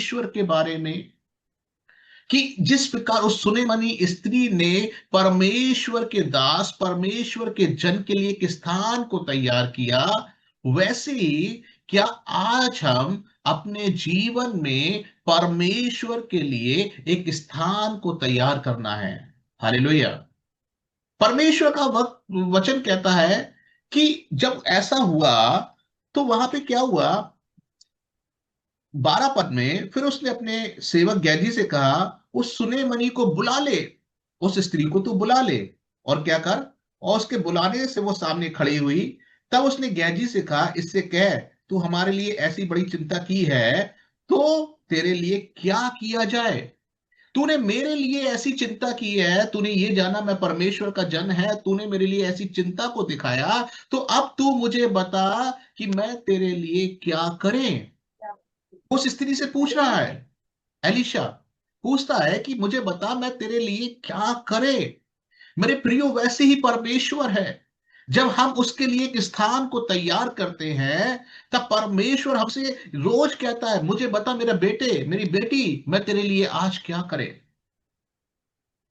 परमेश्वर के बारे में कि जिस प्रकार उस सुनेमनी स्त्री ने परमेश्वर के दास, परमेश्वर के जन के लिए एक स्थान को तैयार किया, वैसे ही क्या आज हम अपने जीवन में परमेश्वर के लिए एक स्थान को तैयार करना है। हालेलुया। परमेश्वर का वचन कहता है कि जब ऐसा हुआ तो वहां पे क्या हुआ, 12 पद में, फिर उसने अपने सेवक गेजी से कहा, उस सुनेमनी को बुला ले, उस स्त्री को तू बुला ले और क्या कर। और उसके बुलाने से वो सामने खड़ी हुई। तब उसने गेजी से कहा, इससे कह, तू हमारे लिए ऐसी बड़ी चिंता की है, तो तेरे लिए क्या किया जाए। तूने मेरे लिए ऐसी चिंता की है, तूने ये जाना मैं परमेश्वर का जन है, तूने मेरे लिए ऐसी चिंता को दिखाया, तो अब तू मुझे बता कि मैं तेरे लिए क्या करें। उस स्त्री से पूछ रहा है, एलिशा पूछता है कि मुझे बता मैं तेरे लिए क्या करे। मेरे प्रियो, वैसे ही परमेश्वर है। जब हम उसके लिए एक स्थान को तैयार करते हैं, तब परमेश्वर हमसे रोज कहता है, मुझे बता मेरा बेटे, मेरी बेटी, मैं तेरे लिए आज क्या करे।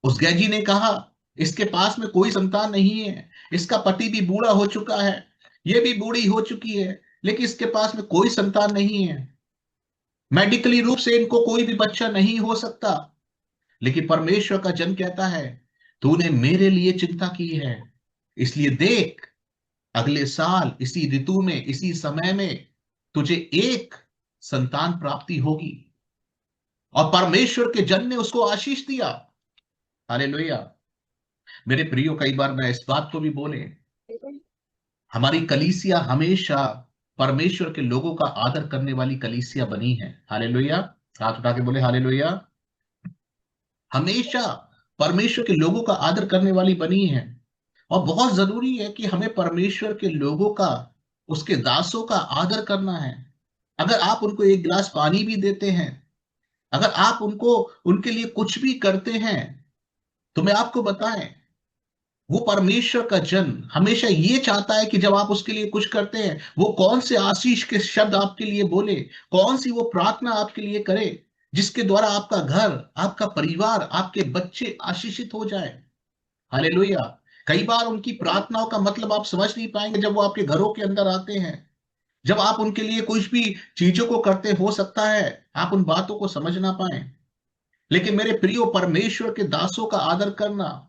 उस गैजी ने कहा, इसके पास में कोई संतान नहीं है, इसका पति भी बूढ़ा हो चुका है, ये भी बूढ़ी हो चुकी है, लेकिन इसके पास में कोई संतान नहीं है, मेडिकली रूप से इनको कोई भी बच्चा नहीं हो सकता। लेकिन परमेश्वर का जन कहता है, तूने मेरे लिए चिंता की है, इसलिए देख, अगले साल इसी ऋतु में, इसी समय में तुझे एक संतान प्राप्ति होगी। और परमेश्वर के जन ने उसको आशीष दिया। हालेलुया। मेरे प्रियो, कई बार मैं इस बात को भी बोले, हमारी कलीसिया हमेशा परमेश्वर के लोगों का आदर करने वाली कलीसिया बनी है। हालेलुया। हाथ उठा के बोले हालेलुया। हमेशा परमेश्वर के लोगों का आदर करने वाली बनी है। और बहुत जरूरी है कि हमें परमेश्वर के लोगों का, उसके दासों का आदर करना है। अगर आप उनको एक गिलास पानी भी देते हैं, अगर आप उनको, उनके लिए कुछ भी करते हैं, तो मैं आपको बताएं, वो परमेश्वर का जन हमेशा ये चाहता है कि जब आप उसके लिए कुछ करते हैं, वो कौन से आशीष के शब्द आपके लिए बोले, कौन सी वो प्रार्थना आपके लिए करे, जिसके द्वारा आपका घर, आपका परिवार, आपके बच्चे आशीषित हो जाए। हालेलुया। कई बार उनकी प्रार्थनाओं का मतलब आप समझ नहीं पाएंगे जब वो आपके घरों के अंदर आते हैं। जब आप उनके लिए कुछ भी चीजों को करते, हो सकता है आप उन बातों को समझ ना पाए। लेकिन मेरे प्रियो, परमेश्वर के दासों का आदर करना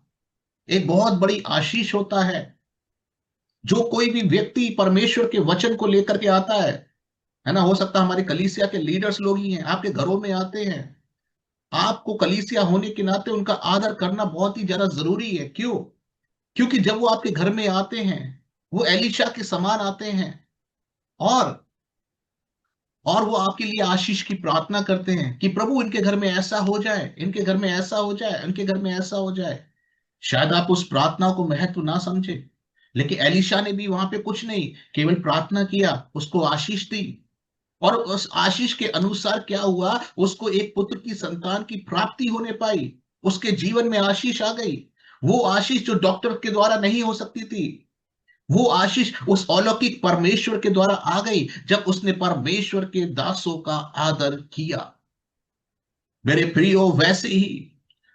एक बहुत बड़ी आशीष होता है। जो कोई भी व्यक्ति परमेश्वर के वचन को लेकर के आता है ना, हो सकता है हमारी कलीसिया के लीडर्स लोग ही हैं, आपके घरों में आते हैं, आपको कलीसिया होने के नाते उनका आदर करना बहुत ही ज्यादा जरूरी है। क्यों? क्योंकि जब वो आपके घर में आते हैं, वो एलिशा के समान आते हैं, और वो आपके लिए आशीष की प्रार्थना करते हैं कि प्रभु इनके घर में ऐसा हो जाए, इनके घर में ऐसा हो जाए, इनके घर में ऐसा हो जाए। शायद आप उस प्रार्थना को महत्व ना समझे, लेकिन एलिशा ने भी वहां पे कुछ नहीं, केवल प्रार्थना किया, उसको आशीष दी। और उस आशीष के अनुसार क्या हुआ, उसको एक पुत्र की संतान की प्राप्ति होने पाई। उसके जीवन में आशीष आ गई। वो आशीष जो डॉक्टर के द्वारा नहीं हो सकती थी, वो आशीष उस अलौकिक परमेश्वर के द्वारा आ गई, जब उसने परमेश्वर के दासों का आदर किया। मेरे प्रियो, वैसे ही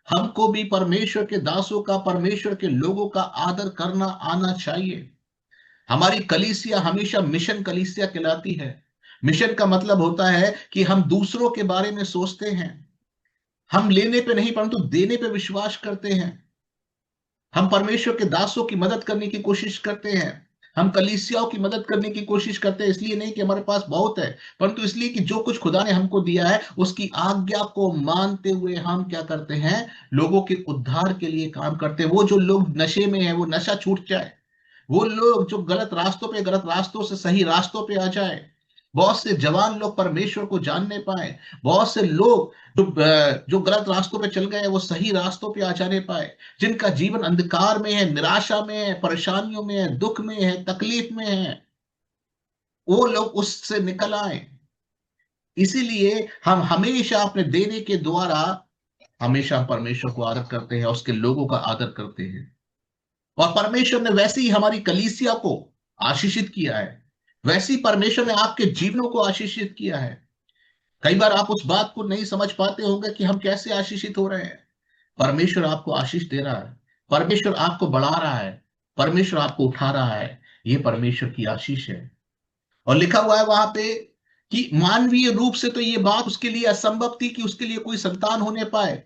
हमको भी परमेश्वर के दासों का, परमेश्वर के लोगों का आदर करना आना चाहिए। हमारी कलीसिया हमेशा मिशन कलीसिया कहलाती है। मिशन का मतलब होता है कि हम दूसरों के बारे में सोचते हैं। हम लेने पे नहीं, परंतु देने पे विश्वास करते हैं। हम परमेश्वर के दासों की मदद करने की कोशिश करते हैं। हम कलीसियाओं की मदद करने की कोशिश करते हैं, इसलिए नहीं कि हमारे पास बहुत है, परंतु इसलिए कि जो कुछ खुदा ने हमको दिया है, उसकी आज्ञा को मानते हुए हम क्या करते हैं, लोगों के उद्धार के लिए काम करते हैं। वो जो लोग नशे में है, वो नशा छूट जाए। वो लोग जो गलत रास्तों पे, गलत रास्तों से सही रास्तों पे आ जाए। बहुत से जवान लोग परमेश्वर को जानने पाए। बहुत से लोग जो गलत रास्तों पे चल गए, वो सही रास्तों पे आ जाने पाए। जिनका जीवन अंधकार में है, निराशा में है, परेशानियों में है, दुख में है, तकलीफ में है, वो लोग उससे निकल आए। इसीलिए हम हमेशा अपने देने के द्वारा हमेशा परमेश्वर को आदर करते हैं, उसके लोगों का आदर करते हैं। और परमेश्वर ने वैसे ही हमारी कलीसिया को आशीषित किया है, वैसे ही परमेश्वर ने आपके जीवनों को आशीषित किया है। कई बार आप उस बात को नहीं समझ पाते होंगे कि हम कैसे आशीषित हो रहे हैं। परमेश्वर आपको आशीष दे रहा है, परमेश्वर आपको बढ़ा रहा है, परमेश्वर आपको उठा रहा है। ये परमेश्वर की आशीष है। और लिखा हुआ है वहां पे कि मानवीय रूप से तो ये बात उसके लिए असंभव थी कि उसके लिए कोई संतान होने पाए,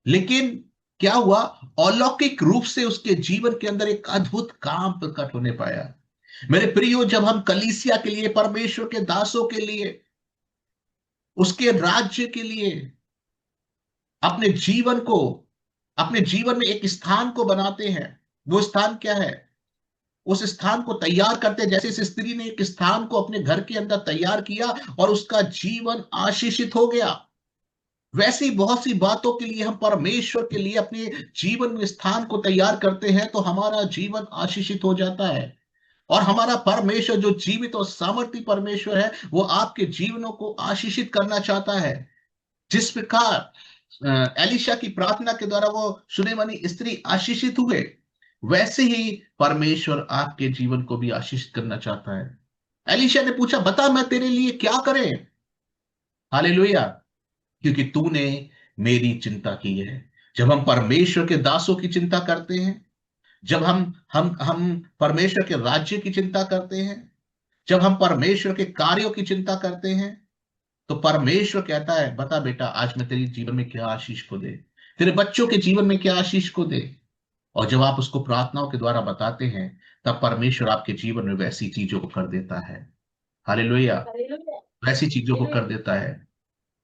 लेकिन क्या हुआ, अलौकिक रूप से उसके जीवन के अंदर एक अद्भुत काम प्रकट होने पाया। मेरे प्रियो, जब हम कलीसिया के लिए, परमेश्वर के दासों के लिए, उसके राज्य के लिए अपने जीवन को, अपने जीवन में एक स्थान को बनाते हैं, वो स्थान क्या है, उस स्थान को तैयार करते हैं। जैसे इस स्त्री ने एक स्थान को अपने घर के अंदर तैयार किया और उसका जीवन आशीषित हो गया, वैसी बहुत सी बातों के लिए हम परमेश्वर के लिए अपने जीवन में स्थान को तैयार करते हैं तो हमारा जीवन आशीषित हो जाता है। और हमारा परमेश्वर जो जीवित और सामर्थी परमेश्वर है, वो आपके जीवनों को आशीषित करना चाहता है। जिस प्रकार एलिशा की प्रार्थना के द्वारा वो सुनेमानी स्त्री आशीषित हुए, वैसे ही परमेश्वर आपके जीवन को भी आशीषित करना चाहता है। एलिशा ने पूछा, बता मैं तेरे लिए क्या करें। हालेलुया। क्योंकि तूने मेरी चिंता की है। जब हम परमेश्वर के दासों की चिंता करते हैं, जब हम परमेश्वर के राज्य की चिंता करते हैं, जब हम परमेश्वर के कार्यों की चिंता करते हैं, तो परमेश्वर कहता है, बता बेटा आज मैं तेरे जीवन में क्या आशीष को दे, तेरे बच्चों के जीवन में क्या आशीष को दे। और जब आप उसको प्रार्थनाओं के द्वारा बताते हैं, तब परमेश्वर आपके जीवन में वैसी चीजों को कर देता है। हालेलुया। वैसी चीजों को कर देता है।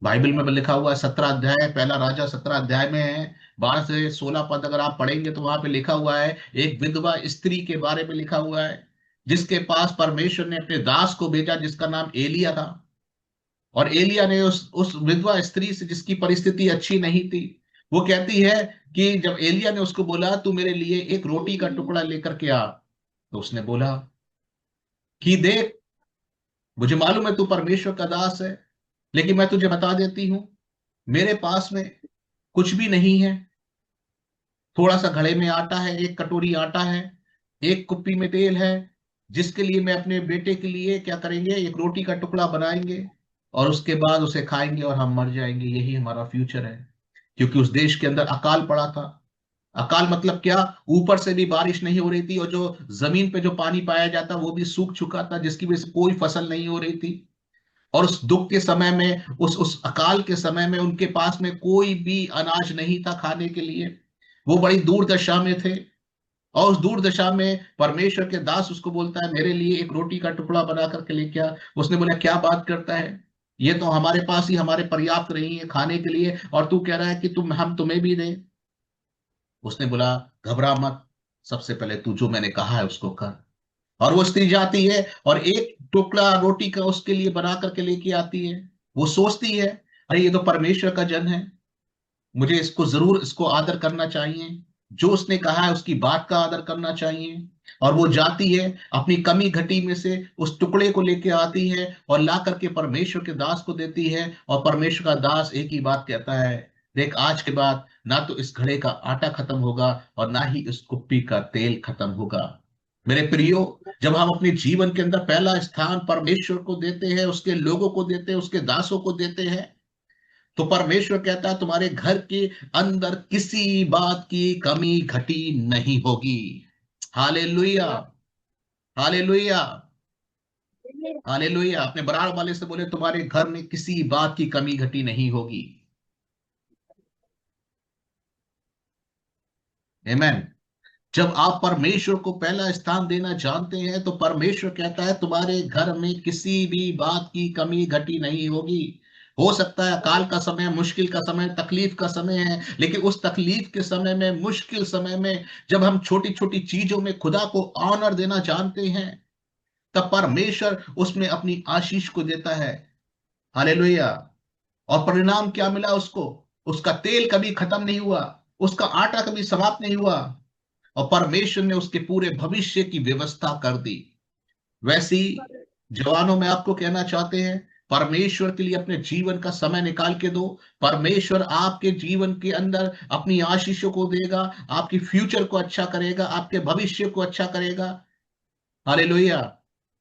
बाइबल में लिखा हुआ है, 17 अध्याय, पहला राजा 17 अध्याय में है, 12 से 16 पद अगर आप पढ़ेंगे तो वहां पे लिखा हुआ है, एक विधवा स्त्री के बारे में लिखा हुआ है, जिसके पास परमेश्वर ने अपने दास को भेजा, जिसका नाम एलिया था। और एलिया ने उस विधवा स्त्री से, जिसकी परिस्थिति अच्छी नहीं थी, वो कहती है कि जब एलिया ने उसको बोला तू मेरे लिए एक रोटी का टुकड़ा लेकर के आ, तो उसने बोला कि देख, मुझे मालूम है तू परमेश्वर का दास है, लेकिन मैं तुझे बता देती हूं, मेरे पास में कुछ भी नहीं है। थोड़ा सा घड़े में आटा है, एक कटोरी आटा है, एक कुप्पी में तेल है, जिसके लिए मैं अपने बेटे के लिए क्या करेंगे, एक रोटी का टुकड़ा बनाएंगे और उसके बाद उसे खाएंगे और हम मर जाएंगे। यही हमारा फ्यूचर है। क्योंकि उस देश के अंदर अकाल पड़ा था। अकाल मतलब क्या, ऊपर से भी बारिश नहीं हो रही थी और जो जमीन पे जो पानी पाया जाता वो भी सूख चुका था, जिसकी वजह से कोई फसल नहीं हो रही थी। और उस दुख के समय में, उस अकाल के समय में उनके पास में कोई भी अनाज नहीं था खाने के लिए। वो बड़ी दूर दशा में थे। और उस दूर दशा में परमेश्वर के दास उसको बोलता है, मेरे लिए एक रोटी का टुकड़ा बना करके लेके आ। उसने बोला, क्या बात करता है, ये तो हमारे पास ही हमारे पर्याप्त नहीं है खाने के लिए, और तू कह रहा है कि हम तुम्हें भी दें। उसने बोला, घबरा मत, सबसे पहले तू जो मैंने कहा है उसको कर। और वो स्त्री जाती है और एक टुकड़ा रोटी का उसके लिए बना करके लेके आती है। वो सोचती है, अरे ये तो परमेश्वर का जन है, मुझे इसको जरूर, इसको आदर करना चाहिए, जो उसने कहा है उसकी बात का आदर करना चाहिए। और वो जाती है, अपनी कमी घटी में से उस टुकड़े को लेके आती है और ला करके परमेश्वर के दास को देती है। और परमेश्वर का दास एक ही बात कहता है, देख आज के बाद ना तो इस घड़े का आटा खत्म होगा और ना ही इस कुप्पी का तेल खत्म होगा। मेरे प्रियो, जब हम अपने जीवन के अंदर पहला स्थान परमेश्वर को देते हैं, उसके लोगों को देते हैं, उसके दासों को देते हैं, तो परमेश्वर कहता है तुम्हारे घर के अंदर किसी बात की कमी घटी नहीं होगी। हालेलुया। हालेलुया। हालेलुया। अपने बराबर वाले से बोले, तुम्हारे घर में किसी बात की कमी घटी नहीं होगी। आमेन। जब आप परमेश्वर को पहला स्थान देना जानते हैं, तो परमेश्वर कहता है तुम्हारे घर में किसी भी बात की कमी घटी नहीं होगी। हो सकता है अकाल का समय, मुश्किल का समय, तकलीफ का समय है, लेकिन उस तकलीफ के समय में, मुश्किल समय में, जब हम छोटी छोटी चीजों में खुदा को ऑनर देना जानते हैं, तब परमेश्वर उसमें अपनी आशीष को देता है। हालेलुया। और परिणाम क्या मिला उसको, उसका तेल कभी खत्म नहीं हुआ, उसका आटा कभी समाप्त नहीं हुआ, और परमेश्वर ने उसके पूरे भविष्य की व्यवस्था कर दी। वैसी जवानों में आपको कहना चाहते हैं, परमेश्वर के लिए अपने जीवन का समय निकाल के दो। परमेश्वर आपके जीवन के अंदर अपनी आशीषों को देगा, आपकी फ्यूचर को अच्छा करेगा, आपके भविष्य को अच्छा करेगा। हालेलुया।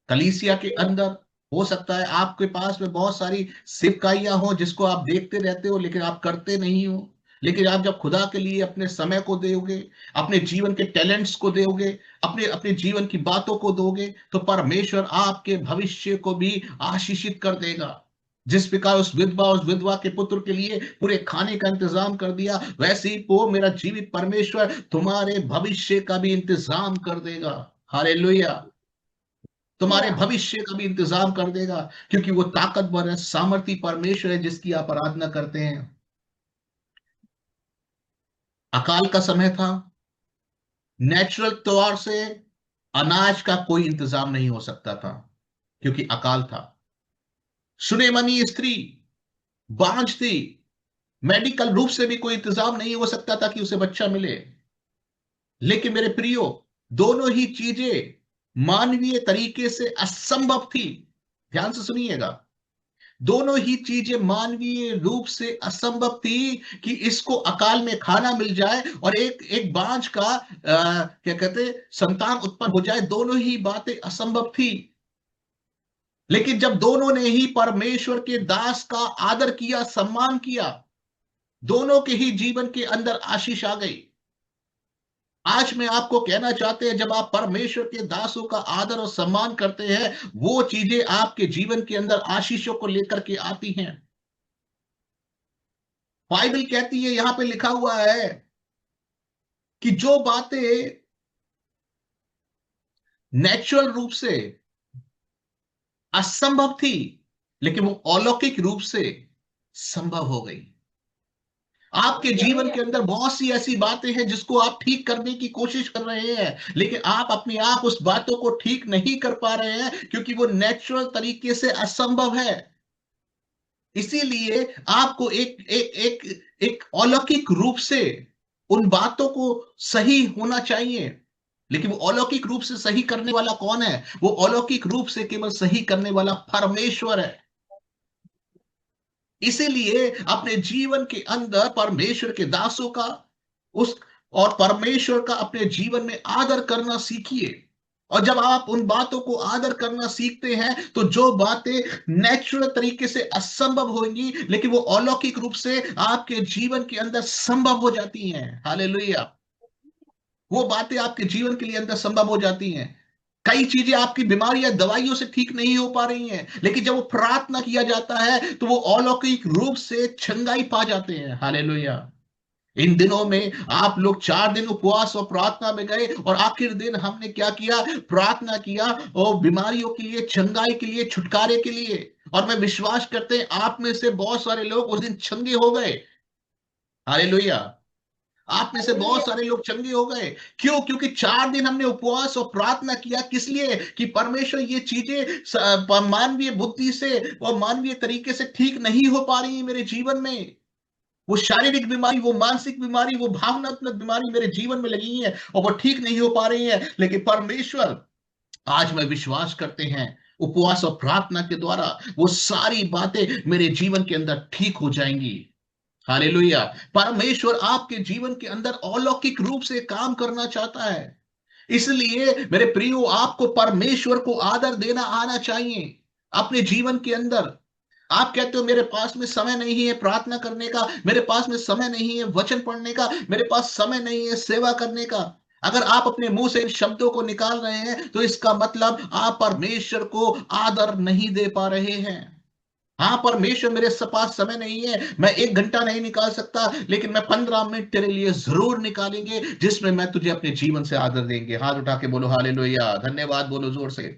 कलीसिया के अंदर हो सकता है आपके पास में बहुत सारी सिपकाइयां हो जिसको आप देखते रहते हो लेकिन आप करते नहीं हो। लेकिन आप जब खुदा के लिए अपने समय को दोगे, अपने जीवन के टैलेंट्स को दोगे, अपने अपने जीवन की बातों को दोगे, तो परमेश्वर आपके भविष्य को भी आशीषित कर देगा। जिस प्रकार उस विधवा के पुत्र के लिए पूरे खाने का इंतजाम कर दिया, वैसे ही वो मेरा जीवित परमेश्वर तुम्हारे भविष्य का भी इंतजाम कर देगा। हालेलुया। तुम्हारे या भविष्य का भी इंतजाम कर देगा, क्योंकि वो ताकतवर है, सामर्थी परमेश्वर है जिसकी आप आराधना करते हैं। अकाल का समय था। नेचुरल तौर से अनाज का कोई इंतजाम नहीं हो सकता था, क्योंकि अकाल था। सुनेमनी स्त्री बांझ थी। मेडिकल रूप से भी कोई इंतजाम नहीं हो सकता था कि उसे बच्चा मिले। लेकिन मेरे प्रियो, दोनों ही चीजें मानवीय तरीके से असंभव थी। ध्यान से सुनिएगा। दोनों ही चीजें मानवीय रूप से असंभव थी कि इसको अकाल में खाना मिल जाए और एक एक बांझ का क्या कहते संतान उत्पन्न हो जाए। दोनों ही बातें असंभव थी। लेकिन जब दोनों ने ही परमेश्वर के दास का आदर किया, सम्मान किया, दोनों के ही जीवन के अंदर आशीष आ गई। आज मैं आपको कहना चाहते हैं, जब आप परमेश्वर के दासों का आदर और सम्मान करते हैं, वो चीजें आपके जीवन के अंदर आशीषों को लेकर के आती हैं। बाइबल कहती है, यहां पे लिखा हुआ है कि जो बातें नेचुरल रूप से असंभव थी, लेकिन वो अलौकिक रूप से संभव हो गई। आपके जीवन के अंदर बहुत सी ऐसी बातें हैं जिसको आप ठीक करने की कोशिश कर रहे हैं, लेकिन आप अपने आप उस बातों को ठीक नहीं कर पा रहे हैं, क्योंकि वो नेचुरल तरीके से असंभव है। इसीलिए आपको एक एक एक एक अलौकिक रूप से उन बातों को सही होना चाहिए। लेकिन वो अलौकिक रूप से सही करने वाला कौन है? वो अलौकिक रूप से केवल सही करने वाला परमेश्वर है। इसीलिए अपने जीवन के अंदर परमेश्वर के दासों का उस और परमेश्वर का अपने जीवन में आदर करना सीखिए। और जब आप उन बातों को आदर करना सीखते हैं, तो जो बातें नेचुरल तरीके से असंभव होंगी, लेकिन वो अलौकिक रूप से आपके जीवन के अंदर संभव हो जाती हैं। हालेलुया। वो बातें आपके जीवन के लिए अंदर संभव हो जाती हैं। कई चीजें आपकी बीमारियां दवाइयों से ठीक नहीं हो पा रही हैं, लेकिन जब वो प्रार्थना किया जाता है तो वो अलौकिक रूप से चंगाई पा जाते हैं। हालेलुया। इन दिनों में आप लोग 4 दिन उपवास और प्रार्थना में गए, और आखिर दिन हमने क्या किया? प्रार्थना किया, और बीमारियों के लिए, चंगाई के लिए, छुटकारे के लिए। और मैं विश्वास करते हैं आप में से बहुत सारे लोग उस दिन चंगे हो गए। हालेलुया। आप में से बहुत सारे लोग चंगे हो गए। क्यों? क्योंकि 4 दिन हमने उपवास और प्रार्थना किया। किस लिए? कि परमेश्वर, ये चीजें मानवीय बुद्धि से और मानवीय तरीके से ठीक नहीं हो पा रही है मेरे जीवन में। वो शारीरिक बीमारी, वो मानसिक बीमारी, वो भावनात्मक बीमारी मेरे जीवन में लगी है और वो ठीक नहीं हो पा रही है। लेकिन परमेश्वर, आज मैं विश्वास करते हैं, उपवास और प्रार्थना के द्वारा वो सारी बातें मेरे जीवन के अंदर ठीक हो जाएंगी। हालेलुया। परमेश्वर आपके जीवन के अंदर अलौकिक रूप से काम करना चाहता है। इसलिए मेरे प्रियो, आपको परमेश्वर को आदर देना आना चाहिए अपने जीवन के अंदर। आप कहते हो मेरे पास में समय नहीं है प्रार्थना करने का, मेरे पास में समय नहीं है वचन पढ़ने का, मेरे पास समय नहीं है सेवा करने का। अगर आप अपने मुंह से इन शब्दों को निकाल रहे हैं, तो इसका मतलब आप परमेश्वर को आदर नहीं दे पा रहे हैं। हाँ, परमेश्वर, मेरे पास समय नहीं है, मैं 1 घंटा नहीं निकाल सकता, लेकिन मैं 15 मिनट तेरे लिए जरूर निकालेंगे, जिसमें मैं तुझे अपने जीवन से आदर देंगे। हाथ उठा के बोलो हालेलुया, धन्यवाद बोलो जोर से,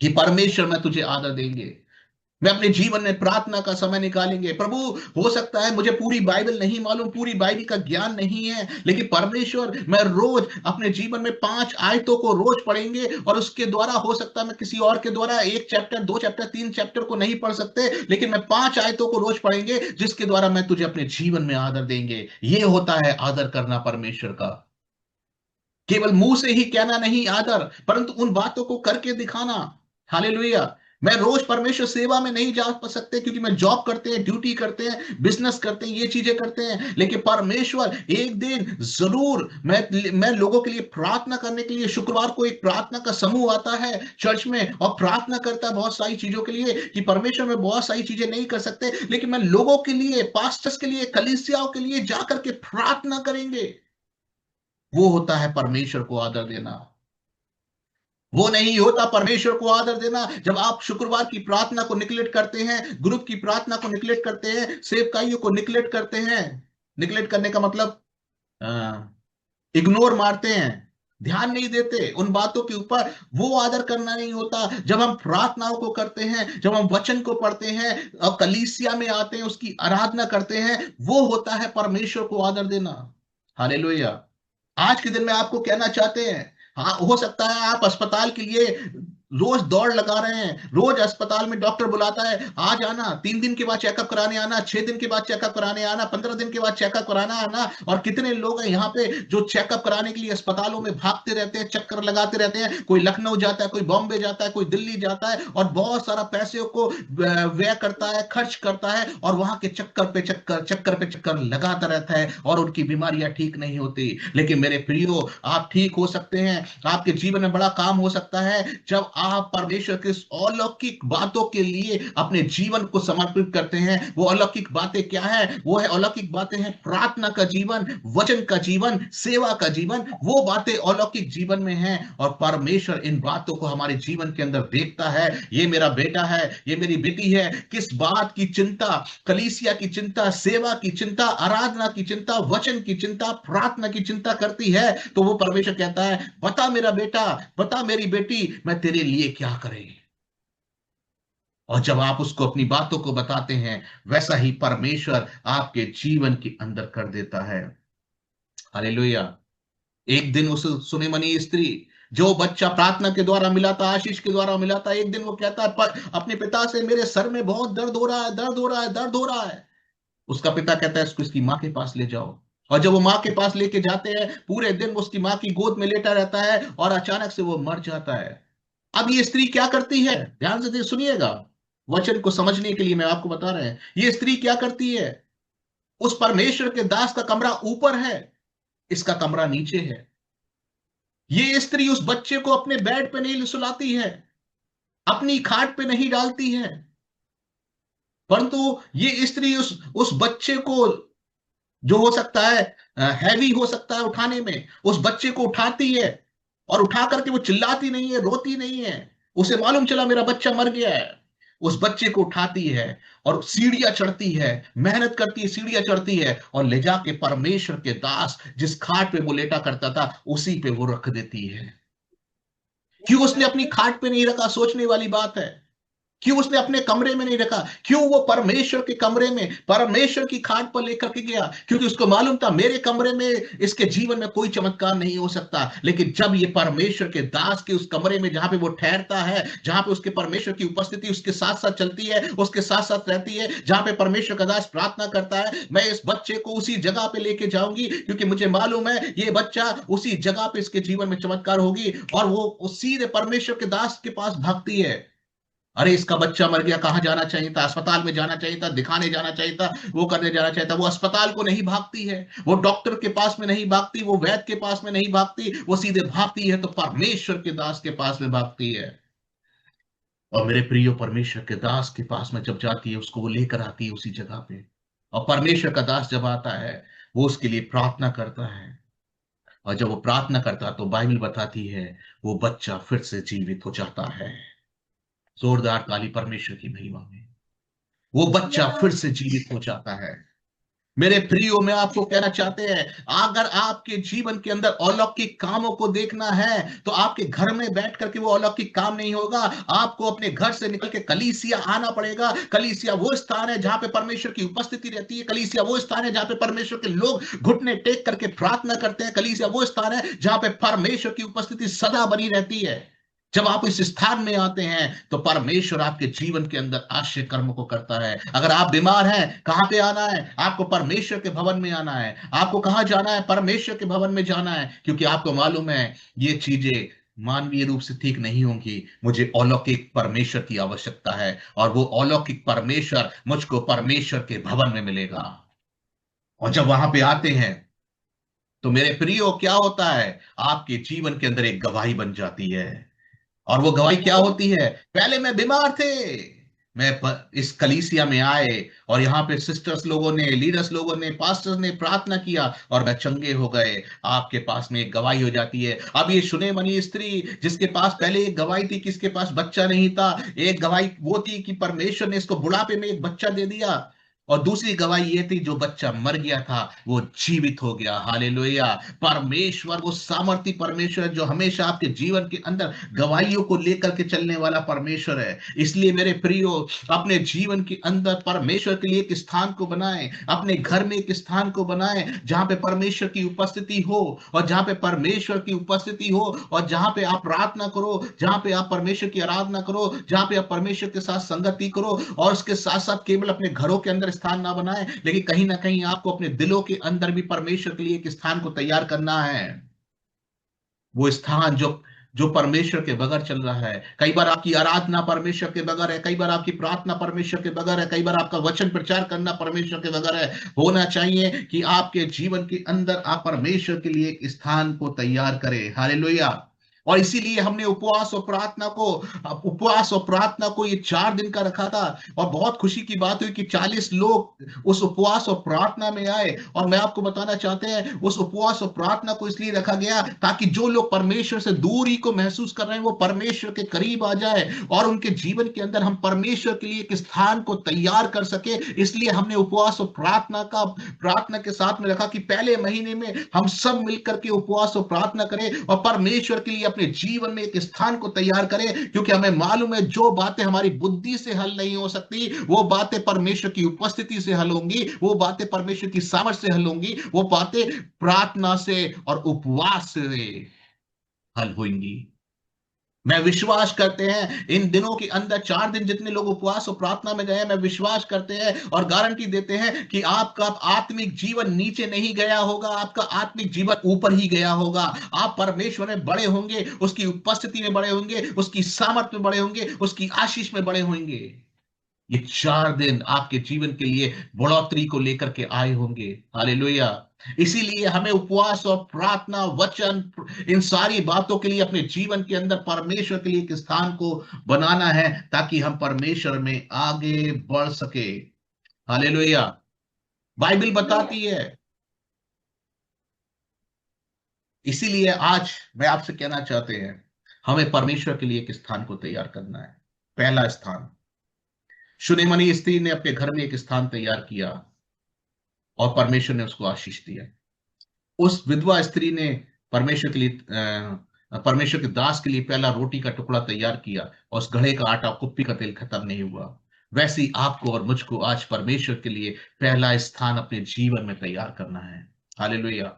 कि परमेश्वर मैं तुझे आदर देंगे। मैं अपने जीवन में प्रार्थना का समय निकालेंगे। प्रभु, हो सकता है मुझे पूरी बाइबल नहीं मालूम, पूरी बाइबल का ज्ञान नहीं है, लेकिन परमेश्वर, मैं रोज अपने जीवन में 5 आयतों को रोज पढ़ेंगे, और उसके द्वारा हो सकता है मैं किसी और के द्वारा 1 चैप्टर, 2 चैप्टर, 3 चैप्टर को नहीं पढ़ सकते, लेकिन मैं 5 आयतों को रोज पढ़ेंगे, जिसके द्वारा मैं तुझे अपने जीवन में आदर देंगे। ये होता है आदर करना परमेश्वर का। केवल मुंह से ही कहना नहीं आदर, परंतु उन बातों को करके दिखाना। हालेलुया। मैं रोज परमेश्वर सेवा में नहीं जा सकते क्योंकि मैं जॉब करते हैं, ड्यूटी करते हैं, बिजनेस करते हैं, ये चीजें करते हैं। लेकिन परमेश्वर एक दिन जरूर मैं लोगों के लिए प्रार्थना करने के लिए, शुक्रवार को एक प्रार्थना का समूह आता है चर्च में और प्रार्थना करता है बहुत सारी चीजों के लिए, कि परमेश्वर में बहुत सारी चीजें नहीं कर सकते, लेकिन मैं लोगों के लिए, पास्टर्स के लिए, कलीसियाओं के लिए जाकर के प्रार्थना करेंगे। वो होता है परमेश्वर को आदर देना। वो नहीं होता परमेश्वर को आदर देना जब आप शुक्रवार की प्रार्थना को निगलेक्ट करते हैं, ग्रुप की प्रार्थना को निगलेक्ट करते हैं, सेवकाइयों को निगलेक्ट करते हैं। निगलेक्ट करने का मतलब इग्नोर मारते हैं, ध्यान नहीं देते उन बातों के ऊपर। वो आदर करना नहीं होता। जब हम प्रार्थनाओं को करते हैं, जब हम वचन को पढ़ते हैं और कलीसिया में आते हैं, उसकी आराधना करते हैं, वो होता है परमेश्वर को आदर देना। हालेलुया। आज के दिन में आपको कहना चाहते हैं, हाँ हो सकता है आप अस्पताल के लिए रोज दौड़ लगा रहे हैं, रोज अस्पताल में डॉक्टर बुलाता है, आज आना, 3 दिन के बाद चेकअप कराने आना, 6 दिन के बाद चेकअप कराने आना, 15 दिन के बाद चेकअप कराना आना। और कितने लोग हैं यहाँ पे जो चेकअप कराने के लिए अस्पतालों में भागते रहते हैं, चक्कर लगाते रहते हैं। कोई लखनऊ जाता है, कोई बॉम्बे जाता है, कोई दिल्ली जाता है और बहुत सारा पैसे को व्यय करता है, खर्च करता है और वहां के चक्कर पे चक्कर लगाता रहता है और उनकी बीमारियां ठीक नहीं होती। लेकिन मेरे प्रियो, आप ठीक हो सकते हैं, आपके जीवन में बड़ा काम हो सकता है जब आप परमेश्वर के अलौकिक बातों के लिए अपने जीवन को समर्पित करते हैं। वो अलौकिक बातें क्या है? वो है अलौकिक बातें हैं प्रार्थना का जीवन, वचन का जीवन, सेवा का जीवन। वो बातें अलौकिक जीवन में हैं और परमेश्वर इन बातों को हमारे जीवन के अंदर देखता है। ये मेरा बेटा है, ये मेरी बेटी है, किस बात की चिंता, कलीसिया की चिंता, सेवा की चिंता, आराधना की चिंता, वचन की चिंता, प्रार्थना की चिंता करती है। तो वो परमेश्वर कहता है, बता मेरा बेटा, बता मेरी बेटी, मैं तेरे लिए क्या करे। और जब आप उसको अपनी बातों को बताते हैं, वैसा ही परमेश्वर आपके जीवन के अंदर कर देता है। हालेलुया। एक दिन उस सुनेमनी स्त्री, जो बच्चा प्रार्थना के द्वारा मिला था, आशीष के द्वारा मिला था, एक दिन वो कहता है अपने पिता से, मेरे सर में बहुत दर्द हो रहा है, दर्द हो रहा है, दर्द हो रहा है। उसका पिता कहता है इसको इसकी माँ के पास ले जाओ। और जब वो माँ के पास लेके जाते हैं, पूरे दिन वो उसकी माँ की गोद में लेटा रहता है और अचानक से वो मर जाता है। अब ये स्त्री क्या करती है? ध्यान से सुनिएगा, वचन को समझने के लिए मैं आपको बता रहे हैं। ये स्त्री क्या करती है? उस परमेश्वर के दास का कमरा ऊपर है, इसका कमरा नीचे है। ये स्त्री उस बच्चे को अपने बेड पे नहीं सुलाती है, अपनी खाट पे नहीं डालती है, परंतु ये स्त्री उस बच्चे को, जो हो सकता है हैवी हो सकता है उठाने में, उस बच्चे को उठाती है और उठा करके वो चिल्लाती नहीं है, रोती नहीं है। उसे मालूम चला मेरा बच्चा मर गया है। उस बच्चे को उठाती है और सीढ़ियां चढ़ती है, मेहनत करती है, सीढ़ियां चढ़ती है और ले जाके परमेश्वर के दास जिस खाट पे वो लेटा करता था उसी पे वो रख देती है। क्यों उसने अपनी खाट पे नहीं रखा? सोचने वाली बात है। क्यों उसने अपने कमरे में नहीं रखा? क्यों वो परमेश्वर के कमरे में, परमेश्वर की खाट पर लेकर के गया? क्योंकि उसको मालूम था मेरे कमरे में इसके जीवन में कोई चमत्कार नहीं हो सकता। लेकिन जब ये परमेश्वर के दास के उस कमरे में, जहां पे वो ठहरता है, जहां पे उसके परमेश्वर की उपस्थिति उसके साथ साथ चलती है, उसके साथ साथ रहती है, जहां पे परमेश्वर का दास प्रार्थना करता है, मैं इस बच्चे को उसी जगह पे लेके जाऊंगी क्योंकि मुझे मालूम है ये बच्चा उसी जगह पे इसके जीवन में चमत्कार होगी। और वो सीधे परमेश्वर के दास के पास भागती है। अरे इसका बच्चा मर गया, कहाँ जाना चाहिए था? अस्पताल में जाना चाहिए था, दिखाने जाना चाहिए था, वो करने जाना चाहिए था। वो अस्पताल को नहीं भागती है, वो डॉक्टर के पास में नहीं भागती, वो वैद्य के पास में नहीं भागती, वो सीधे भागती है तो परमेश्वर के दास के पास में भागती है। और मेरे प्रियो, परमेश्वर के दास के पास में जब जाती है, उसको वो लेकर आती है उसी जगह पे। और परमेश्वर का दास जब आता है, वो उसके लिए प्रार्थना करता है। और जब वो प्रार्थना करता है तो बाइबल बताती है वो बच्चा फिर से जीवित हो जाता है। जोरदार ताली परमेश्वर की महिमा में। वो बच्चा फिर से जीवित हो जाता है। मेरे प्रियो, में आपको कहना चाहते हैं, अगर आपके जीवन के अंदर अलौकिक कामों को देखना है तो आपके घर में बैठ करके वो अलौकिक काम नहीं होगा। आपको अपने घर से निकल के कलीसिया आना पड़ेगा। कलीसिया वो स्थान है जहां पे परमेश्वर की उपस्थिति रहती है। कलीसिया वो स्थान है जहां पे परमेश्वर के लोग घुटने टेक करके प्रार्थना करते हैं। कलीसिया वो स्थान है जहां पे परमेश्वर की उपस्थिति सदा बनी रहती है। जब आप इस स्थान में आते हैं तो परमेश्वर आपके जीवन के अंदर आश्चर्य कर्म को करता है। अगर आप बीमार हैं, कहां पे आना है? आपको परमेश्वर के भवन में आना है। आपको कहां जाना है? परमेश्वर के भवन में जाना है, क्योंकि आपको मालूम है ये चीजें मानवीय रूप से ठीक नहीं होंगी। मुझे अलौकिक परमेश्वर की आवश्यकता है, और वो अलौकिक परमेश्वर मुझको परमेश्वर के भवन में मिलेगा। और जब वहां पे आते हैं तो मेरे प्रियो क्या होता है, आपके जीवन के अंदर एक गवाही बन जाती है। और वो गवाही क्या होती है? पहले मैं बीमार थे, इस कलीसिया में आए, और यहाँ पे सिस्टर्स लोगों ने, लीडर्स लोगों ने, पास्टर्स ने प्रार्थना किया, और मैं चंगे हो गए। आपके पास में एक गवाही हो जाती है। अब ये सुनेमनी स्त्री जिसके पास पहले एक गवाही थी कि इसके पास बच्चा नहीं था, एक गवाही वो थी कि परमेश्वर ने इसको बुढ़ापे में एक बच्चा दे दिया, और दूसरी गवाही ये थी जो बच्चा मर गया था वो जीवित हो गया। हालेलुया। परमेश्वर वो सामर्थी परमेश्वर है जो हमेशा आपके जीवन के अंदर गवाहियों को लेकर के चलने वाला परमेश्वर है। इसलिए मेरे प्रियो, अपने जीवन के अंदर परमेश्वर के लिए एक स्थान को बनाएं, अपने घर में एक स्थान को बनाएं जहां पे परमेश्वर की उपस्थिति हो, और जहां पे परमेश्वर की उपस्थिति हो, और जहां पे आप प्रार्थना करो, जहां पे आप परमेश्वर की आराधना करो, जहां पे आप परमेश्वर के साथ संगति करो। और उसके साथ साथ केवल अपने घरों के अंदर स्थान ना बनाए, लेकिन कहीं ना कहीं आपको अपने दिलों के अंदर भी परमेश्वर के लिए एक स्थान को तैयार करना है। वो स्थान जो जो परमेश्वर के बगैर चल रहा है। कई बार आपकी आराधना परमेश्वर के बगैर है, कई बार आपकी प्रार्थना परमेश्वर के बगैर है, कई बार आपका वचन प्रचार करना परमेश्वर के बगैर है। होना चाहिए कि आपके जीवन के अंदर आप परमेश्वर के लिए एक स्थान को तैयार करें। हालेलुया। और इसीलिए हमने उपवास और प्रार्थना को ये 4 दिन का रखा था। और बहुत खुशी की बात हुई कि 40 लोग उस उपवास और प्रार्थना में आए। और मैं आपको बताना चाहते हैं, उस उपवास और प्रार्थना को इसलिए रखा गया ताकि जो लोग परमेश्वर से दूरी को महसूस कर रहे हैं वो परमेश्वर के करीब आ जाए, और उनके जीवन के अंदर हम परमेश्वर के लिए एक स्थान को तैयार कर सके। इसलिए हमने उपवास और प्रार्थना के साथ में रखा कि पहले महीने में हम सब मिलकर के उपवास और प्रार्थना करें, और परमेश्वर के लिए अपने जीवन में एक स्थान को तैयार करें। क्योंकि हमें मालूम है जो बातें हमारी बुद्धि से हल नहीं हो सकती, वो बातें परमेश्वर की उपस्थिति से हल होंगी, वो बातें परमेश्वर की सामर्थ से हल होंगी, वो बातें प्रार्थना से और उपवास से हल होंगी। मैं विश्वास करते हैं इन दिनों के अंदर 4 दिन जितने लोग उपवास और प्रार्थना में गए हैं, मैं विश्वास करते हैं और गारंटी देते हैं कि आपका आत्मिक जीवन नीचे नहीं गया होगा, आपका आत्मिक जीवन ऊपर ही गया होगा। आप परमेश्वर में बड़े होंगे, उसकी उपस्थिति में बड़े होंगे, उसकी सामर्थ्य में बड़े होंगे, उसकी आशीष में बड़े होंगे। ये 4 दिन आपके जीवन के लिए बढ़ोतरी को लेकर के आए होंगे। हालेलुया। इसीलिए हमें उपवास और प्रार्थना, वचन, इन सारी बातों के लिए अपने जीवन के अंदर परमेश्वर के लिए एक स्थान को बनाना है, ताकि हम परमेश्वर में आगे बढ़ सके। हालेलुया। बाइबल बताती है। इसीलिए आज मैं आपसे कहना चाहते हैं, हमें परमेश्वर के लिए एक स्थान को तैयार करना है। पहला स्थान, सुनेमनी स्त्री ने अपने घर में एक स्थान तैयार किया, और परमेश्वर ने उसको आशीष दिया। उस विधवा स्त्री ने परमेश्वर के लिए परमेश्वर के दास के लिए पहला रोटी का टुकड़ा तैयार किया, और उस घड़े का आटा, कुप्पी का तेल खत्म नहीं हुआ। वैसे ही आपको और मुझको आज परमेश्वर के लिए पहला स्थान अपने जीवन में तैयार करना है। हालेलुया।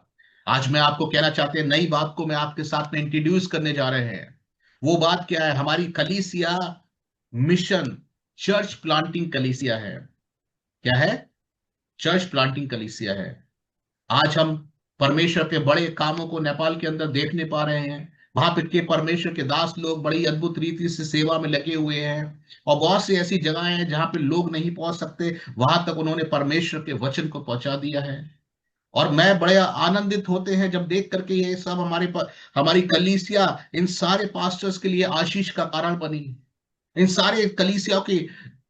आज मैं आपको कहना चाहते हैं, नई बात को मैं आपके साथ में इंट्रोड्यूस करने जा रहे हैं। वो बात क्या है? हमारी कलीसिया मिशन, चर्च प्लांटिंग कलीसिया है। क्या है? चर्च प्लांटिंग कलीसिया है। आज हम परमेश्वर के बड़े कामों को नेपाल के अंदर देखने पा रहे हैं। वहां पे के परमेश्वर के दास लोग बड़ी अद्भुत रीति से सेवा में लगे हुए हैं, और बहुत सी ऐसी जगहें हैं जहां पे लोग नहीं पहुंच सकते, वहां तक उन्होंने परमेश्वर के वचन को पहुंचा दिया है। और मैं बड़े आनंदित होते हैं जब देख करके ये सब हमारी कलीसिया इन सारे पास्टर्स के लिए आशीष का कारण बनी। इन सारे कलीसिया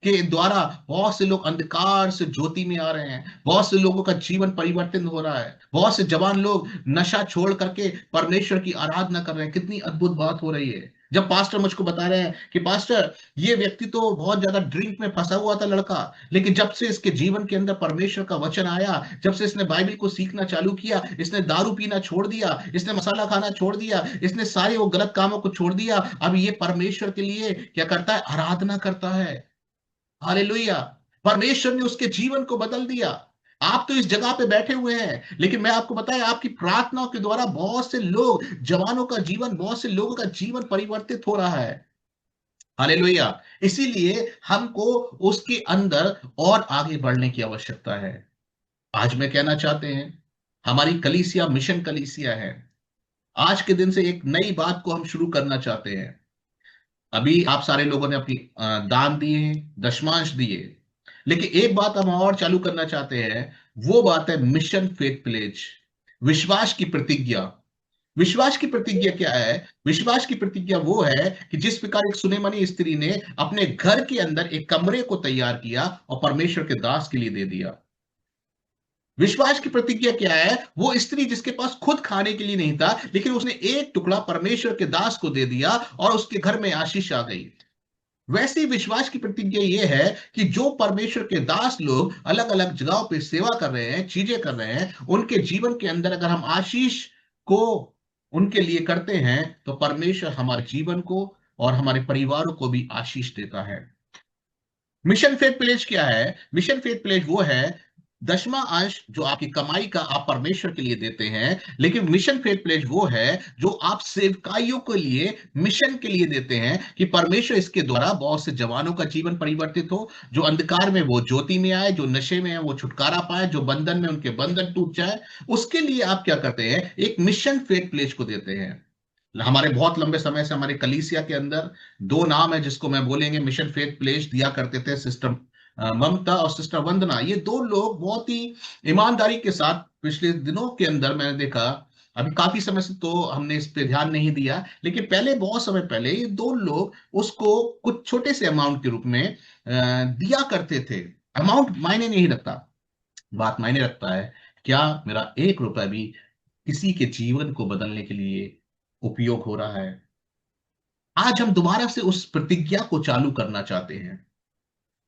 के द्वारा बहुत से लोग अंधकार से ज्योति में आ रहे हैं, बहुत से लोगों का जीवन परिवर्तन हो रहा है, बहुत से जवान लोग नशा छोड़ करके परमेश्वर की आराधना कर रहे हैं। कितनी अद्भुत बात हो रही है। जब पास्टर मुझको बता रहे हैं कि पास्टर, ये व्यक्ति तो बहुत ज्यादा ड्रिंक में फंसा हुआ था लड़का, लेकिन जब से इसके जीवन के अंदर परमेश्वर का वचन आया, जब से इसने बाइबल को सीखना चालू किया, इसने दारू पीना छोड़ दिया, इसने मसाला खाना छोड़ दिया, इसने सारे वो गलत कामों को छोड़ दिया, अब ये परमेश्वर के लिए क्या करता है? आराधना करता है। हालेलुया। परमेश्वर ने उसके जीवन को बदल दिया। आप तो इस जगह पे बैठे हुए हैं, लेकिन मैं आपको बताया, आपकी प्रार्थनाओं के द्वारा बहुत से लोग, जवानों का जीवन, बहुत से लोगों का जीवन परिवर्तित हो रहा है। हालेलुया। इसीलिए हमको उसके अंदर और आगे बढ़ने की आवश्यकता है। आज मैं कहना चाहते हैं, हमारी कलीसिया मिशन कलीसिया है। आज के दिन से एक नई बात को हम शुरू करना चाहते हैं। अभी आप सारे लोगों ने अपनी दान दिए, दशमांश दिए, लेकिन एक बात हम और चालू करना चाहते हैं। वो बात है मिशन फेथ प्लेज, विश्वास की प्रतिज्ञा। विश्वास की प्रतिज्ञा क्या है? विश्वास की प्रतिज्ञा वो है कि जिस प्रकार एक सुनेमनी स्त्री ने अपने घर के अंदर एक कमरे को तैयार किया और परमेश्वर के दास के लिए दे दिया। विश्वास की प्रतिज्ञा क्या है? वो स्त्री जिसके पास खुद खाने के लिए नहीं था, लेकिन उसने एक टुकड़ा परमेश्वर के दास को दे दिया और उसके घर में आशीष आ गई। वैसे ही विश्वास की प्रतिज्ञा यह है कि जो परमेश्वर के दास लोग अलग अलग जगहों पे सेवा कर रहे हैं, चीजें कर रहे हैं, उनके जीवन के अंदर अगर हम आशीष को उनके लिए करते हैं, तो परमेश्वर हमारे जीवन को और हमारे परिवारों को भी आशीष देता है। मिशन फेथ प्लेज क्या है? मिशन फेथ प्लेज वो है, दशवां अंश जो आपकी कमाई का आप परमेश्वर के लिए देते हैं। लेकिन मिशन फेथ प्लेज वो है जो आप सेवकाइयों के लिए, मिशन के लिए देते हैं कि परमेश्वर इसके द्वारा बहुत से जवानों का जीवन परिवर्तित हो, जो अंधकार में वो ज्योति में आए, जो नशे में है वो छुटकारा पाए, जो बंधन में उनके बंधन टूट जाए। उसके लिए आप क्या करते हैं? एक मिशन फेथ प्लेज को देते हैं। हमारे बहुत लंबे समय से हमारे कलीसिया के अंदर दो नाम है जिसको मैं बोलेंगे मिशन फेथ प्लेस दिया करते थे, सिस्टर ममता और सिस्टर वंदना। ये दो लोग बहुत ही ईमानदारी के साथ पिछले दिनों के अंदर मैंने देखा, अभी काफी समय से तो हमने इस पे ध्यान नहीं दिया, लेकिन पहले बहुत समय पहले ये दो लोग उसको कुछ छोटे से अमाउंट के रूप में दिया करते थे। अमाउंट मायने नहीं रखता, बात मायने रखता है क्या मेरा एक रुपया भी किसी के जीवन को बदलने के लिए उपयोग हो रहा है। आज हम दोबारा से उस प्रतिज्ञा को चालू करना चाहते हैं।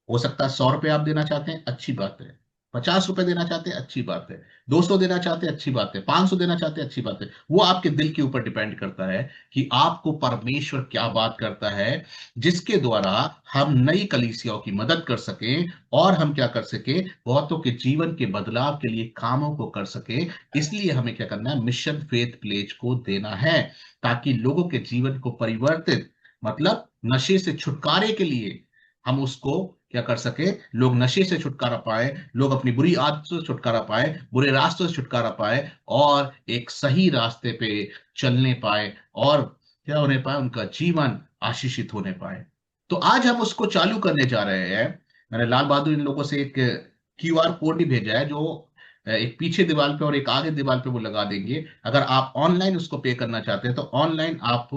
हो सकता है 100 रुपए आप देना चाहते हैं, अच्छी बात है। 50 रुपए देना चाहते हैं, अच्छी बात है। 200 देना चाहते हैं, अच्छी बात है। 500 देना चाहते हैं, अच्छी बात है। वो आपके दिल के ऊपर डिपेंड करता है कि आपको परमेश्वर क्या बात करता है, जिसके द्वारा हम नई कलीसियाओं की मदद कर सकें और हम क्या कर सके, बहुतों के जीवन के बदलाव के लिए कामों को कर सके। इसलिए हमें क्या करना है? मिशन फेथ प्लेज को देना है, ताकि लोगों के जीवन को परिवर्तित, मतलब नशे से छुटकारे के लिए हम उसको क्या कर सके, लोग नशे से छुटकारा पाए, लोग अपनी बुरी आदतों से छुटकारा पाए, बुरे रास्तों से छुटकारा पाए और एक सही रास्ते पे चलने पाए और क्या होने पाए, उनका जीवन आशीषित होने पाए। तो आज हम उसको चालू करने जा रहे हैं। मैंने लाल बहादुर इन लोगों से एक क्यूआर कोड भी भेजा है, जो एक पीछे दीवार पे और एक आगे दीवार पे वो लगा देंगे। अगर आप ऑनलाइन उसको पे करना चाहते हैं तो ऑनलाइन आप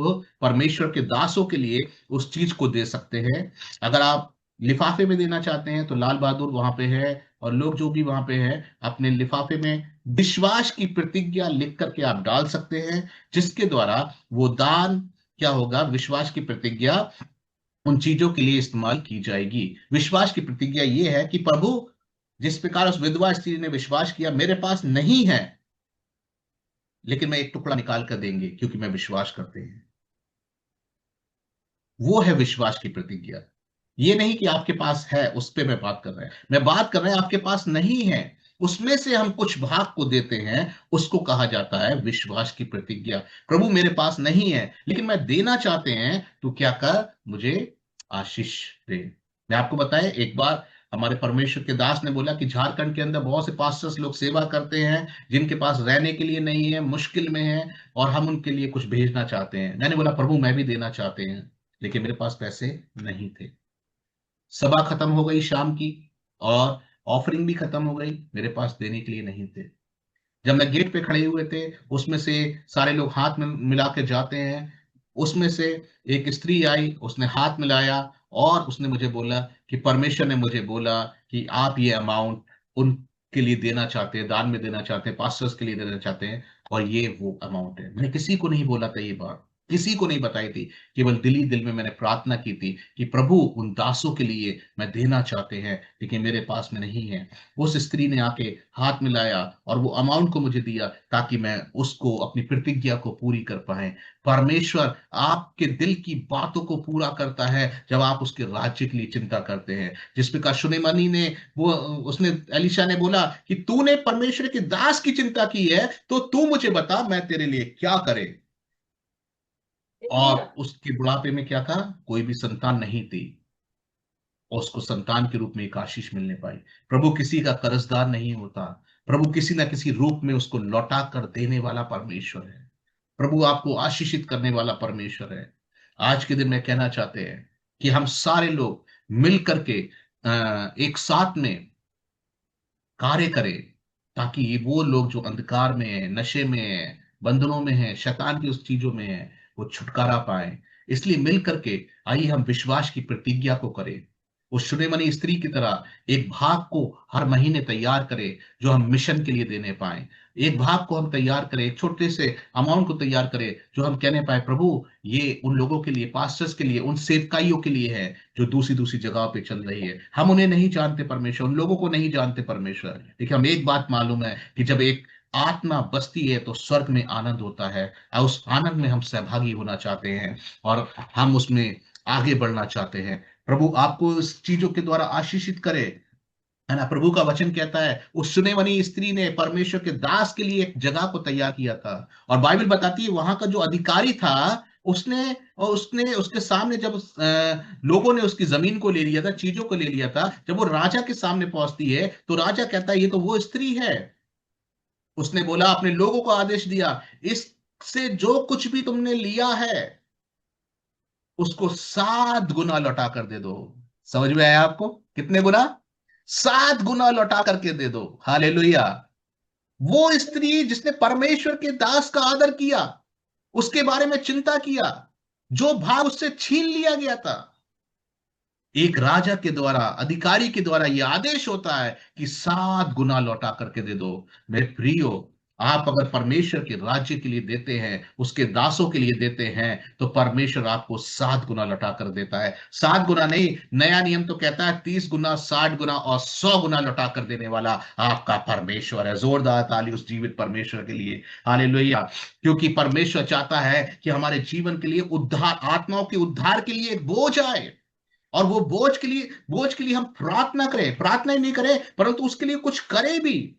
परमेश्वर के दासों के लिए उस चीज को दे सकते हैं। अगर आप लिफाफे में देना चाहते हैं तो लाल बहादुर वहां पे है, और लोग जो भी वहां पे है अपने लिफाफे में विश्वास की प्रतिज्ञा लिख करके आप डाल सकते हैं, जिसके द्वारा वो दान क्या होगा, विश्वास की प्रतिज्ञा उन चीजों के लिए इस्तेमाल की जाएगी। विश्वास की प्रतिज्ञा ये है कि प्रभु, जिस प्रकार उस विधवा स्त्री ने विश्वास किया मेरे पास नहीं है, लेकिन मैं एक टुकड़ा निकाल कर देंगे क्योंकि मैं विश्वास करते हैं। वो है विश्वास की प्रतिज्ञा। ये नहीं कि आपके पास है उस पे मैं बात कर रहा है, मैं बात कर रहा है आपके पास नहीं है, उसमें से हम कुछ भाग को देते हैं, उसको कहा जाता है विश्वास की प्रतिज्ञा। प्रभु मेरे पास नहीं है लेकिन मैं देना चाहते हैं, तो क्या कर, मुझे आशीष दे। मैं आपको बताएं, एक बार हमारे परमेश्वर के दास ने बोला कि झारखंड के अंदर बहुत से पास्टर्स लोग सेवा करते हैं जिनके पास रहने के लिए नहीं है, मुश्किल में है, और हम उनके लिए कुछ भेजना चाहते हैं। मैंने बोला प्रभु मैं भी देना चाहते हैं, लेकिन मेरे पास पैसे नहीं थे। सभा खत्म हो गई शाम की, और ऑफरिंग भी खत्म हो गई, मेरे पास देने के लिए नहीं थे। जब मैं गेट पे खड़े हुए थे, उसमें से सारे लोग हाथ में मिला के जाते हैं, उसमें से एक स्त्री आई, उसने हाथ मिलाया और उसने मुझे बोला कि परमेश्वर ने मुझे बोला कि आप ये अमाउंट उनके लिए देना चाहते हैं, दान में देना चाहते हैं, पास्टर्स के लिए देना चाहते हैं, और ये वो अमाउंट है। मैंने किसी को नहीं बोला था ये बात, किसी को नहीं बताई थी, केवल दिल ही दिल में मैंने प्रार्थना की थी कि प्रभु उन दासों के लिए मैं देना चाहते हैं, लेकिन मेरे पास में नहीं है। उस स्त्री ने आके हाथ मिलाया और वो अमाउंट को मुझे दिया ताकि मैं उसको, अपनी प्रतिज्ञा को पूरी कर पाए। परमेश्वर आपके दिल की बातों को पूरा करता है जब आप उसके राज्य के लिए चिंता करते हैं। जिस प्रकार सुलेमानी ने, वो उसने, एलिशा ने बोला कि तूने परमेश्वर के दास की चिंता की है, तो तू मुझे बता मैं तेरे लिए क्या करे। और उसके बुढ़ापे में क्या था, कोई भी संतान नहीं थी, और उसको संतान के रूप में एक आशीष मिलने पाई। प्रभु किसी का कर्जदार नहीं होता, प्रभु किसी ना किसी रूप में उसको लौटा कर देने वाला परमेश्वर है। प्रभु आपको आशीषित करने वाला परमेश्वर है। आज के दिन में कहना चाहते हैं कि हम सारे लोग मिल करके एक साथ में कार्य करे, ताकि ये वो लोग जो अंधकार में है, नशे में है, बंधनों में है, शैतान की उस चीजों में है, वो छुटकारा पाए। इसलिए मिल करके आइए हम विश्वास की प्रतिज्ञा को करें, उस सुनेमनी स्त्री की तरह एक भाग को हर महीने तैयार करें जो हम मिशन के लिए देने पाए। एक भाग को हम तैयार करें, एक छोटे से अमाउंट को तैयार करें जो हम कहने पाए प्रभु ये उन लोगों के लिए, पास्टर्स के लिए, उन सेवकाइयों के लिए है जो दूसरी दूसरी जगह पे चल रही है। हम उन्हें नहीं जानते परमेश्वर, उन लोगों को नहीं जानते परमेश्वर, लेकिन हम एक बात मालूम है कि जब एक आत्मा बसती है तो स्वर्ग में आनंद होता है, और उस आनंद में हम सहभागी होना चाहते हैं और हम उसमें आगे बढ़ना चाहते हैं। प्रभु आपको इस चीजों के द्वारा आशीषित करे, है ना। प्रभु का वचन कहता है उस सुनेमनी स्त्री ने परमेश्वर के दास के लिए एक जगह को तैयार किया था, और बाइबल बताती है वहां का जो अधिकारी था उसने, और उसने उसके सामने जब लोगों ने उसकी जमीन को ले लिया था, चीजों को ले लिया था, जब वो राजा के सामने पहुंचती है तो राजा कहता है ये तो वो स्त्री है। उसने बोला, अपने लोगों को आदेश दिया, इससे जो कुछ भी तुमने लिया है उसको 7 गुना लौटा कर दे दो। समझ में आया आपको? कितने गुना? 7 गुना लौटा करके दे दो। हालेलुया। वो स्त्री जिसने परमेश्वर के दास का आदर किया, उसके बारे में चिंता किया, जो भाग उससे छीन लिया गया था, एक राजा के द्वारा, अधिकारी के द्वारा यह आदेश होता है कि 7 गुना लौटा करके दे दो। मेरे प्रियो, आप अगर परमेश्वर के राज्य के लिए देते हैं, उसके दासों के लिए देते हैं, तो परमेश्वर आपको 7 गुना लौटा कर देता है। 7 गुना नहीं, नया नियम तो कहता है 30 गुना, 60 गुना और 100 गुना लौटा कर देने वाला आपका परमेश्वर है। जोरदार ताली उस जीवित परमेश्वर के लिए। हालेलुया। क्योंकि परमेश्वर चाहता है कि हमारे जीवन के लिए उद्धार, आत्माओं के उद्धार के लिए एक बोझ आए, और वो बोझ के लिए हम प्रार्थना करें, प्रार्थना ही नहीं करें परंतु उसके लिए कुछ करें भी।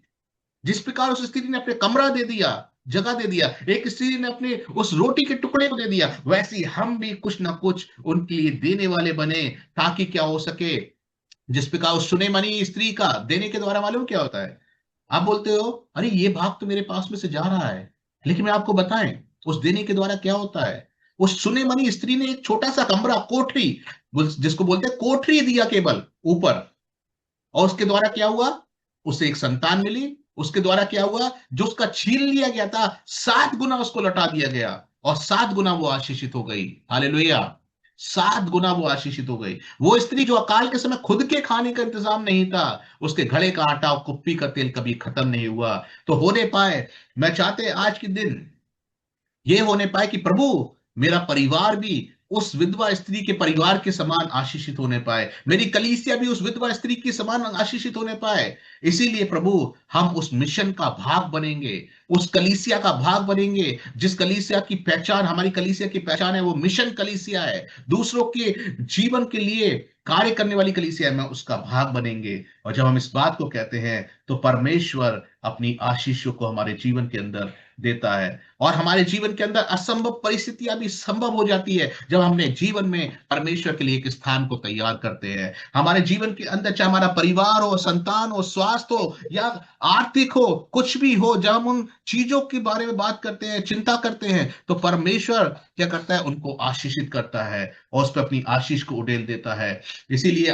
जिस प्रकार उस स्त्री ने अपने कमरा दे दिया, जगह दे दिया, एक स्त्री ने अपने उस रोटी के टुकड़े को दे दिया, वैसे ही हम भी कुछ ना कुछ उनके लिए देने वाले बने, ताकि क्या हो सके। जिस प्रकार उस सुनेमनी स्त्री का देने के द्वारा मालूम क्या होता है? आप बोलते हो अरे ये भाग तो मेरे पास में से जा रहा है, लेकिन मैं आपको बताएं उस देने के द्वारा क्या होता है। उस सुनेमनी स्त्री ने एक छोटा सा कमरा, कोठरी, जिसको बोलते हैं कोठरी, दिया केवल ऊपर, और उसके द्वारा क्या हुआ? उसे एक संतान मिली। उसके द्वारा क्या हुआ? जो उसका छीन लिया गया था 7 गुना उसको लौटा दिया गया, और 7 गुना वो आशीषित हो गई। हालेलुया। 7 गुना वो आशीषित हो गई। वो स्त्री जो अकाल के समय खुद के खाने का इंतजाम नहीं था, उसके घड़े का आटा और कुप्पी का तेल कभी खत्म नहीं हुआ, तो होने पाए। मैं चाहते आज के दिन ये होने पाए कि प्रभु मेरा परिवार भी उस विधवा स्त्री के परिवार के समान आशीषित होने पाए, मेरी कलीसिया भी उस विधवा स्त्री के समान आशीषित होने पाए। इसीलिए प्रभु हम उस मिशन का भाग बनेंगे, उस कलीसिया का भाग बनेंगे, जिस कलीसिया की पहचान, हमारी कलीसिया की पहचान है वो मिशन कलीसिया है, दूसरों के जीवन के लिए कार्य करने वाली कलीसिया है, मैं उसका भाग बनेंगे। और जब हम इस बात को कहते हैं तो परमेश्वर अपनी आशीषों को हमारे जीवन के अंदर देता है, और हमारे जीवन के अंदर असंभव परिस्थितियां भी संभव हो जाती है जब हमने जीवन में परमेश्वर के लिए एक स्थान को तैयार करते हैं। हमारे जीवन के अंदर चाहे हमारा परिवार हो, संतान हो, स्वास्थ्य हो या आर्थिक हो, कुछ भी हो, जब हम उन चीजों के बारे में बात करते हैं, चिंता करते हैं, तो परमेश्वर क्या करता है? उनको आशीषित करता है और उस पर अपनी आशीष को उड़ेल देता है। इसीलिए